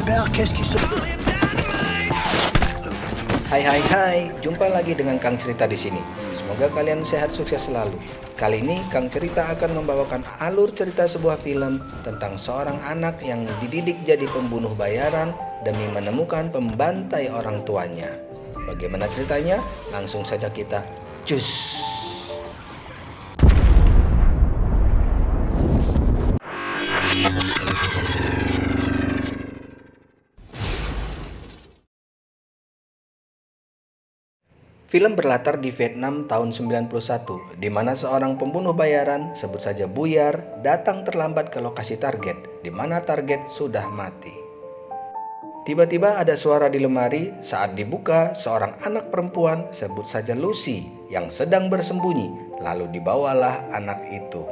Albert, qu'est-ce qui se... Hai, jumpa lagi dengan Kang Cerita di sini. Semoga kalian sehat sukses selalu. Kali ini Kang Cerita akan membawakan alur cerita sebuah film tentang seorang anak yang dididik jadi pembunuh bayaran demi menemukan pembantai orang tuanya. Bagaimana ceritanya? Langsung saja kita cus. Film berlatar di Vietnam tahun 91, di mana seorang pembunuh bayaran, sebut saja Buyar, datang terlambat ke lokasi target, di mana target sudah mati. Tiba-tiba ada suara di lemari, saat dibuka, seorang anak perempuan, sebut saja Lucy, yang sedang bersembunyi, lalu dibawalah anak itu.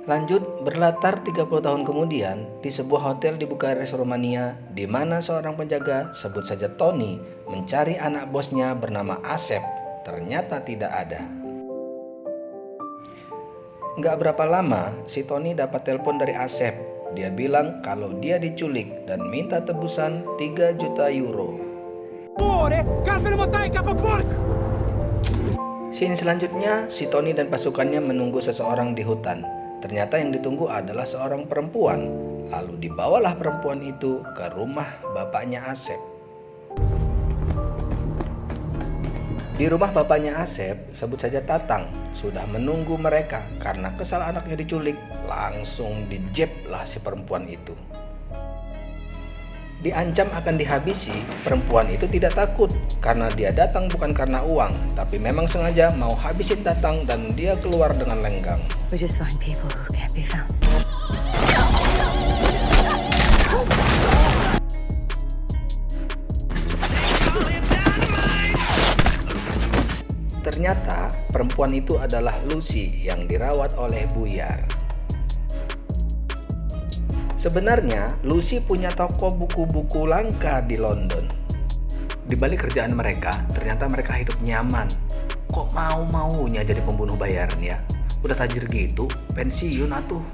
Lanjut, berlatar 30 tahun kemudian, di sebuah hotel di Bukares, Romania, di mana seorang penjaga, sebut saja Tony, mencari anak bosnya bernama Asep, ternyata tidak ada. Nggak berapa lama, si Tony dapat telepon dari Asep. Dia bilang kalau dia diculik dan minta tebusan 3 juta euro. Scene selanjutnya, si Tony dan pasukannya menunggu seseorang di hutan. Ternyata yang ditunggu adalah seorang perempuan. Lalu dibawalah perempuan itu ke rumah bapaknya Asep. Di rumah bapaknya Asep, sebut saja Tatang, sudah menunggu mereka karena kesal anaknya diculik. Langsung dijeblah si perempuan itu. Diancam akan dihabisi, perempuan itu tidak takut karena dia datang bukan karena uang, tapi memang sengaja mau habisin Tatang dan dia keluar dengan lenggang. We just find people who can't be found. Ternyata perempuan itu adalah Lucy yang dirawat oleh Buyar. Sebenarnya Lucy punya toko buku-buku langka di London. Di balik kerjaan mereka, ternyata mereka hidup nyaman. Kok mau-maunya jadi pembunuh bayaran ya? Udah tajir gitu, pensiun atuh.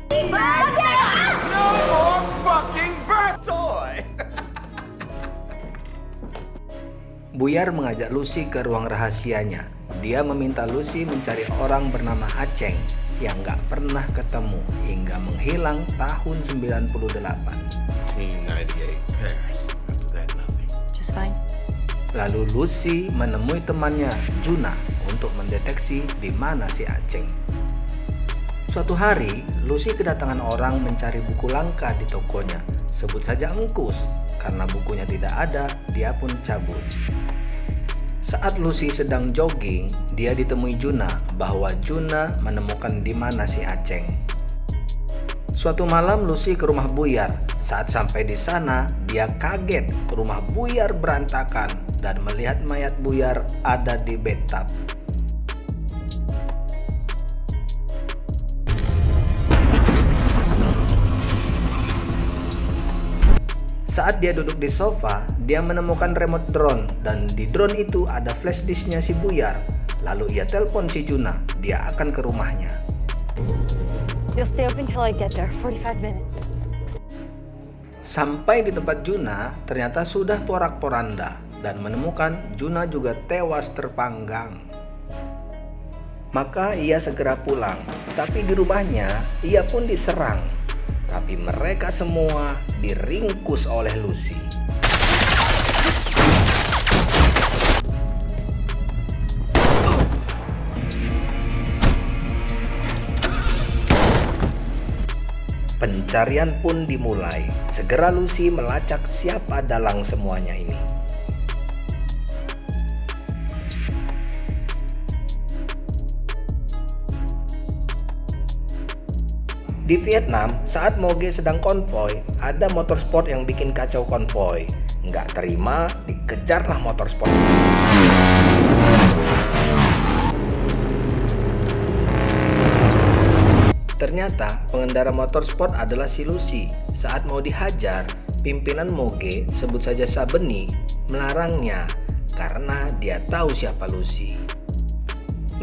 No more fucking birthday! Buyar mengajak Lucy ke ruang rahasianya. Dia meminta Lucy mencari orang bernama Aceng yang gak pernah ketemu hingga menghilang tahun 98. 1998, Paris. After that, nothing. Just fine. Lalu Lucy menemui temannya Juna untuk mendeteksi di mana si Aceng. Suatu hari, Lucy kedatangan orang mencari buku langka di tokonya. Sebut saja Engkus, karena bukunya tidak ada, dia pun cabut. Saat Lucy sedang jogging, dia ditemui Juna bahwa Juna menemukan di mana si Aceng. Suatu malam Lucy ke rumah Buyar. Saat sampai di sana, dia kaget rumah Buyar berantakan dan melihat mayat Buyar ada di bathtub. Saat dia duduk di sofa, dia menemukan remote drone dan di drone itu ada flash disknya si Buyar. Lalu ia telepon si Juna, dia akan ke rumahnya. You'll stay open till I get there. 45 minutes. Sampai di tempat Juna, ternyata sudah porak-poranda dan menemukan Juna juga tewas terpanggang. Maka ia segera pulang, tapi di rumahnya ia pun diserang. Tapi mereka semua diringkus oleh Lucy. Pencarian pun dimulai. Segera Lucy melacak siapa dalang semuanya ini. Di Vietnam, saat Moge sedang konvoy, ada motorsport yang bikin kacau konvoy. Nggak terima, dikejarlah motorsport. Ternyata pengendara motorsport adalah si Lucy. Saat mau dihajar, pimpinan Moge, sebut saja Sabeni, melarangnya karena dia tahu siapa Lucy.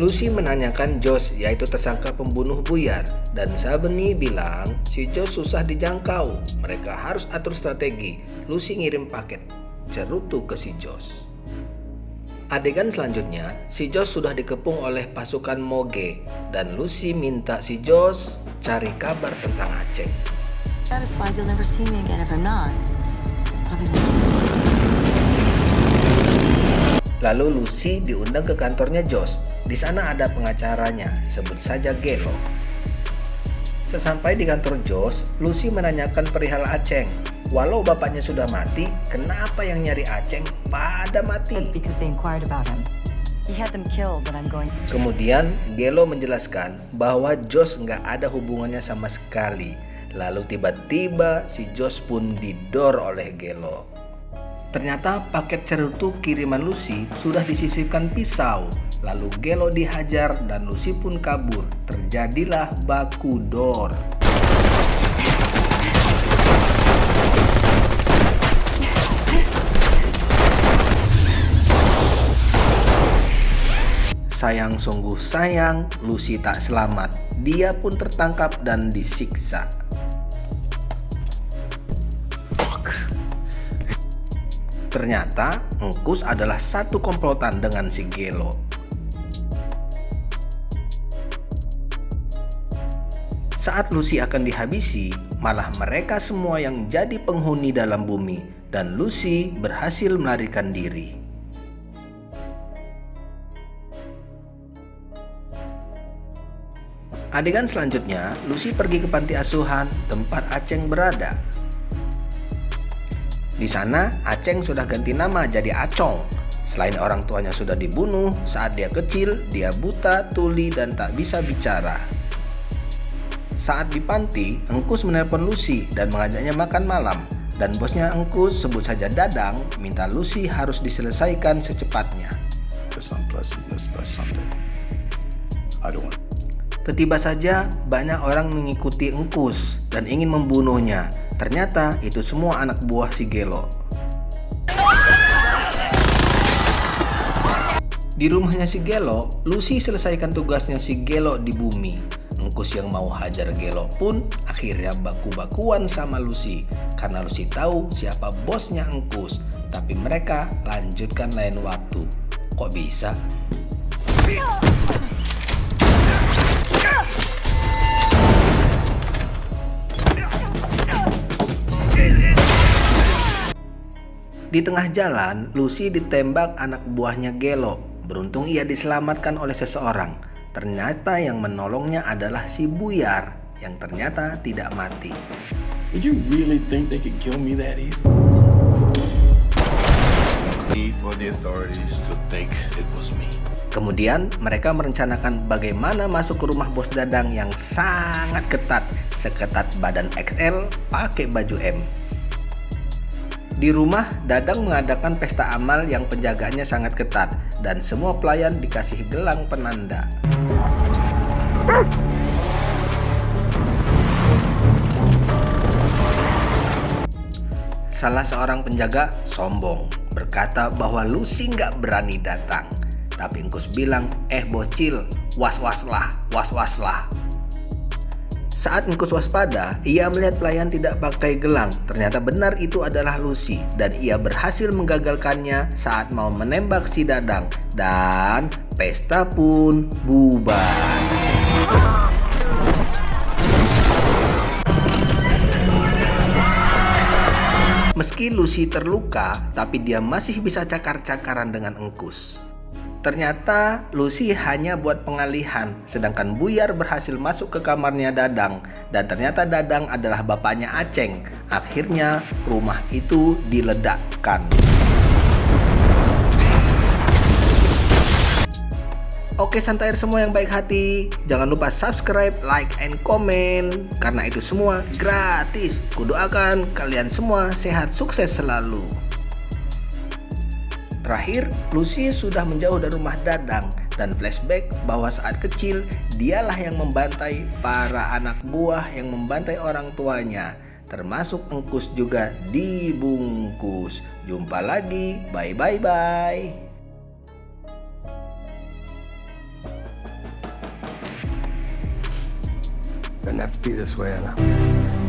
Lucy menanyakan Josh, yaitu tersangka pembunuh buyar, dan Sabeni bilang si Josh susah dijangkau. Mereka harus atur strategi. Lucy ngirim paket cerutu ke si Josh. Adegan selanjutnya, si Josh sudah dikepung oleh pasukan Moge, dan Lucy minta si Josh cari kabar tentang Aceng. Satisfied you'll never see me again if I'm not. Lalu Lucy diundang ke kantornya Josh. Di sana ada pengacaranya, sebut saja Gelo. Sesampai di kantor Josh, Lucy menanyakan perihal Aceng. Walau bapaknya sudah mati, kenapa yang nyari Aceng pada mati? Because they inquired about him. He had them killed, and I'm going. Kemudian Gelo menjelaskan bahwa Josh nggak ada hubungannya sama sekali. Lalu tiba-tiba si Josh pun didor oleh Gelo. Ternyata paket cerutu kiriman Lucy sudah disisipkan pisau. Lalu Gelo dihajar dan Lucy pun kabur. Terjadilah baku dor. Sayang sungguh sayang, Lucy tak selamat. Dia pun tertangkap dan disiksa. Ternyata Engkus adalah satu komplotan dengan si Gelo. Saat Lucy akan dihabisi, malah mereka semua yang jadi penghuni dalam bumi, dan Lucy berhasil melarikan diri. Adegan selanjutnya, Lucy pergi ke panti asuhan tempat Aceng berada. Di sana, Aceng sudah ganti nama jadi Acong. Selain orang tuanya sudah dibunuh, saat dia kecil, dia buta, tuli, dan tak bisa bicara. Saat di panti, Engkus menelpon Lucy dan mengajaknya makan malam. Dan bosnya Engkus, sebut saja Dadang, minta Lucy harus diselesaikan secepatnya. Tiba saja banyak orang mengikuti Engkus dan ingin membunuhnya. Ternyata itu semua anak buah si Gelo. Di rumahnya si Gelo, Lucy selesaikan tugasnya si Gelo di bumi. Engkus yang mau hajar Gelo pun akhirnya baku-bakuan sama Lucy karena Lucy tahu siapa bosnya Engkus. Tapi mereka lanjutkan lain waktu. Kok bisa? Di tengah jalan, Lucy ditembak anak buahnya Gelo. Beruntung ia diselamatkan oleh seseorang. Ternyata yang menolongnya adalah si Buyar, yang ternyata tidak mati. Did you really think they could kill me that easy? Need for the authorities to think it was me. Kemudian mereka merencanakan bagaimana masuk ke rumah bos Dadang yang sangat ketat, seketat badan XL pakai baju M. Di rumah, Dadang mengadakan pesta amal yang penjagaannya sangat ketat dan semua pelayan dikasih gelang penanda. Salah seorang penjaga sombong, berkata bahwa Lucy nggak berani datang. Tapi Engkus bilang, bocil, was-waslah. Saat Engkus waspada, ia melihat pelayan tidak pakai gelang. Ternyata benar itu adalah Lucy, dan ia berhasil menggagalkannya saat mau menembak si Dadang. Dan pesta pun bubar. Meski Lucy terluka, tapi dia masih bisa cakar-cakaran dengan Engkus. Ternyata Lucy hanya buat pengalihan, sedangkan Buyar berhasil masuk ke kamarnya Dadang. Dan ternyata Dadang adalah bapaknya Aceng. Akhirnya rumah itu diledakkan. Oke santair semua yang baik hati, jangan lupa subscribe, like, and comment. Karena itu semua gratis. Kudoakan kalian semua sehat sukses selalu. Terakhir, Lucy sudah menjauh dari rumah Dadang dan flashback bahwa saat kecil dialah yang membantai para anak buah yang membantai orang tuanya. Termasuk Engkus juga dibungkus. Jumpa lagi, bye. Doesn't have to be this way, Anna.